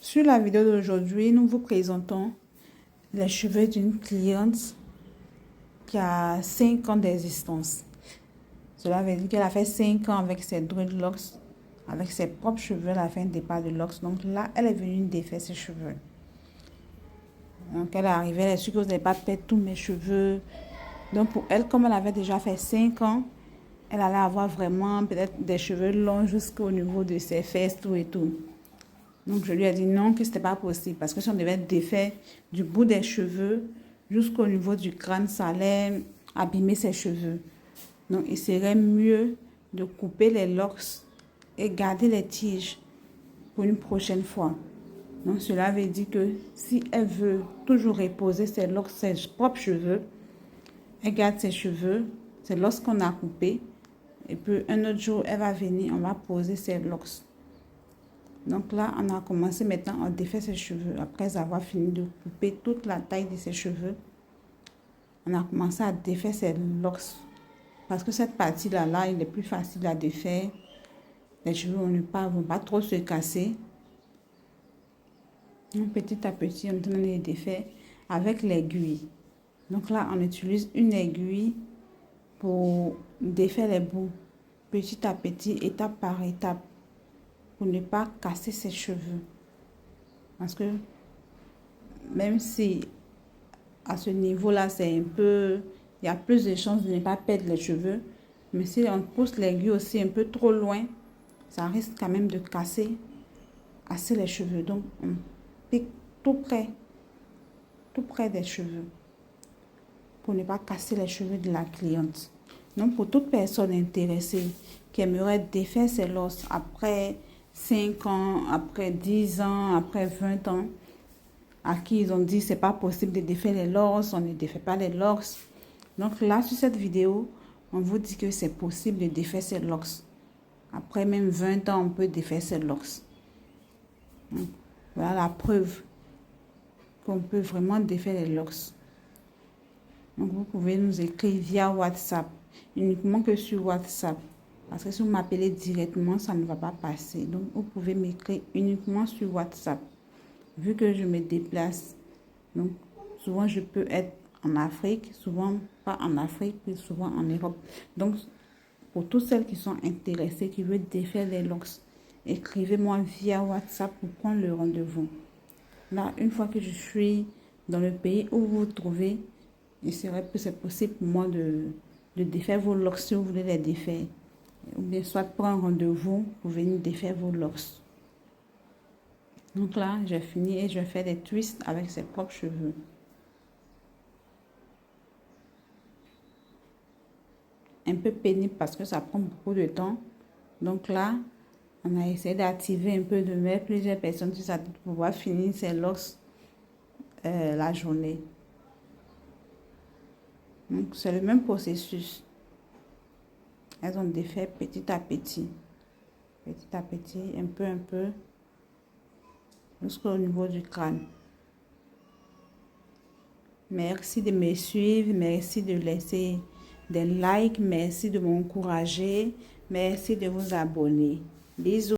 Sur la vidéo d'aujourd'hui, nous vous présentons les cheveux d'une cliente qui a 5 ans d'existence. Cela veut dire qu'elle a fait 5 ans avec ses dreadlocks, avec ses propres cheveux, elle a fait un départ de locks. Donc là, elle est venue défaire ses cheveux. Donc elle est arrivée, elle a su que vous n'allez pas perdre tous mes cheveux. Donc pour elle, comme elle avait déjà fait 5 ans, elle allait avoir vraiment peut-être des cheveux longs jusqu'au niveau de ses fesses, tout et tout. Donc je lui ai dit non, que ce n'était pas possible. Parce que si on devait défaire du bout des cheveux jusqu'au niveau du crâne, ça allait abîmer ses cheveux. Donc il serait mieux de couper les locks et garder les tiges pour une prochaine fois. Donc cela veut dire que si elle veut toujours reposer ses locks, ses propres cheveux, elle garde ses cheveux, c'est lorsqu'on a coupé. Et puis un autre jour, elle va venir, on va poser ses locks. Donc là, on a commencé maintenant à défaire ses cheveux. Après avoir fini de couper toute la taille de ses cheveux, on a commencé à défaire ses locks. Parce que cette partie-là, il est plus facile à défaire. Les cheveux vont pas trop se casser. Donc petit à petit, on est en train de les défaire avec l'aiguille. Donc là, on utilise une aiguille pour défaire les bouts. Petit à petit, étape par étape. Pour ne pas casser ses cheveux. Parce que même si à ce niveau-là, c'est un peu... Il y a plus de chances de ne pas perdre les cheveux. Mais si on pousse l'aiguille aussi un peu trop loin, ça risque quand même de casser assez les cheveux. Donc, on pique tout près des cheveux. Pour ne pas casser les cheveux de la cliente. Donc, pour toute personne intéressée qui aimerait défaire ses locks après 5 ans, après 10 ans, après 20 ans, à qui ils ont dit c'est pas possible de défaire les locks, on ne défait pas les locks. Donc là, sur cette vidéo, on vous dit que c'est possible de défaire ses locks. Après même 20 ans, on peut défaire ses locks. Donc, voilà la preuve qu'on peut vraiment défaire les locks. Donc vous pouvez nous écrire via WhatsApp, uniquement que sur WhatsApp. Parce que si vous m'appelez directement, ça ne va pas passer. Donc, vous pouvez m'écrire uniquement sur WhatsApp. Vu que je me déplace, donc souvent je peux être en Afrique, souvent pas en Afrique, mais souvent en Europe. Donc, pour toutes celles qui sont intéressées, qui veulent défaire les locks, écrivez-moi via WhatsApp pour prendre le rendez-vous. Là, une fois que je suis dans le pays où vous vous trouvez, il serait que c'est possible pour moi de défaire vos locks si vous voulez les défaire. Ou bien soit prendre un rendez-vous pour venir défaire vos locks. Donc là, j'ai fini et je vais faire des twists avec ses propres cheveux. Un peu pénible parce que ça prend beaucoup de temps. Donc là, on a essayé d'activer un peu, de mettre plusieurs personnes sur sa tête pour pouvoir finir ses locks la journée. Donc c'est le même processus. Elles ont défait petit à petit, un peu, jusqu'au niveau du crâne. Merci de me suivre, merci de laisser des likes, merci de m'encourager, merci de vous abonner. Bisous.